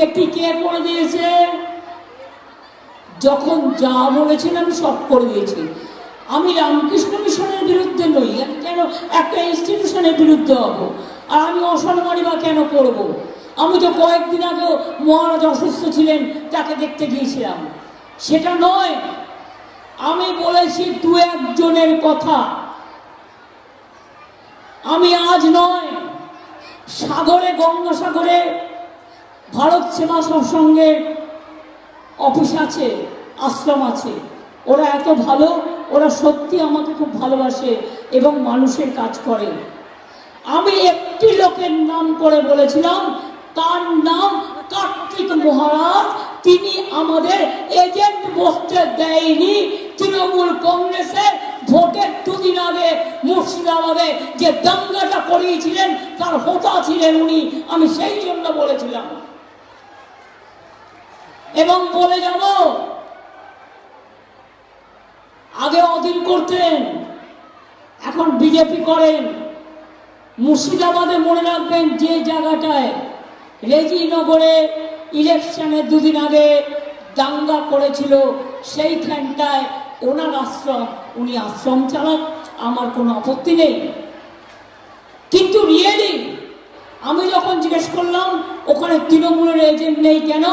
BJP কে করে দিয়েছে? যখন যা বলেছেন আমি সব করে দিয়েছি। আমি রামকৃষ্ণ মিশনের বিরুদ্ধে নই, কেন একটা ইনস্টিটিউশনের বিরুদ্ধে হব? আর আমি অসম্মানী বা কেন করব? আমি তো কয়েকদিন আগেও মহারাজ অসুস্থ ছিলেন, তাকে দেখতে গিয়েছিলাম। সেটা নয়, আমি বলেছি দু একজনের কথা। আমি আজ নয়, সাগরে, গঙ্গাসাগরে ভারত সেবা সৎসঙ্গের অফিস আছে, আশ্রম আছে। ওরা এত ভালো, ওরা সত্যি আমাকে খুব ভালোবাসে এবং মানুষের কাজ করে। আমি একটি লোকের নাম করে বলেছিলাম, তার নাম কার্তিক মহারাজ। তিনি আমাদের এজেন্ট বসতে দেয়নি। তৃণমূল কংগ্রেসের ভোটের দুদিন আগে মুর্শিদাবাদে যে দাঙ্গাটা করিয়েছিলেন তার হোতা ছিলেন উনি। আমি সেই জন্য বলেছিলাম এবং বলে যাব। আগে অধীন করতেন, এখন বিজেপি করেন। মুর্শিদাবাদে মনে রাখবেন, যে জায়গাটায় রেজিনগরে ইলেকশনের দুদিন আগে দাঙ্গা করেছিল সেইখানটায় ওনার আশ্রম, উনি আশ্রম চালান, আমার কোনো আপত্তি নেই। কিন্তু রিয়েলি আমি যখন জিজ্ঞেস করলাম ওখানে তৃণমূলের এজেন্ট নেই কেন,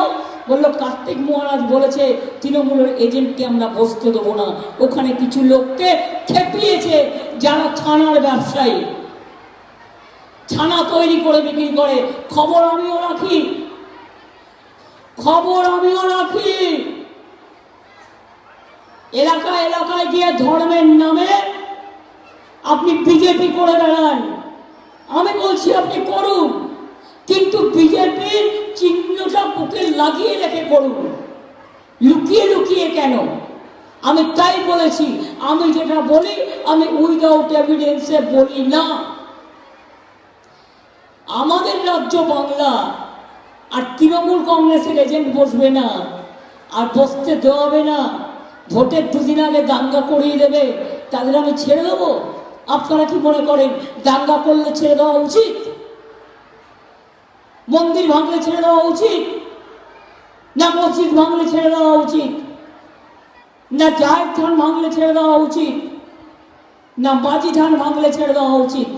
বললো কার্তিক মহারাজ বলেছে তৃণমূলের এজেন্টকে আমরা বসতে দেবো না। ওখানে কিছু লোককে খেপিয়েছে যারা ছানার ব্যবসায়ী, ছানা তৈরি করে বিক্রি করে। খবর আমিও রাখি, খবর আমিও রাখি। এলাকায় এলাকায় গিয়ে ধর্মের নামে আপনি বিজেপি করে বেড়ান। আমি বলছি আপনি করুন, কিন্তু বিজেপির চিহ্নটা বুকে লাগিয়ে রেখে করুন, লুকিয়ে লুকিয়ে কেন? আমি তাই বলেছি, আমি যেটা বলি আমি উইদাউট এভিডেন্সে বলি না। আমাদের রাজ্য বাংলা, আর তৃণমূল কংগ্রেসের এজেন্ট বসবে না, আর বসতে দেওয়া হবে না। ভোটের দুদিন আগে দাঙ্গা করিয়ে দেবে, তাদের আমি ছেড়ে দেবো? আপনারা কি মনে করেন দাঙ্গা করলে ছেড়ে দেওয়া উচিত? মন্দির ভাঙলে ছেড়ে দেওয়া উচিত না? মসজিদ ভাঙলে ছেড়ে দেওয়া উচিত না? জাহের থান ভাঙলে ছেড়ে দেওয়া উচিত না? বাজি ধান ভাঙলে ছেড়ে দেওয়া উচিত?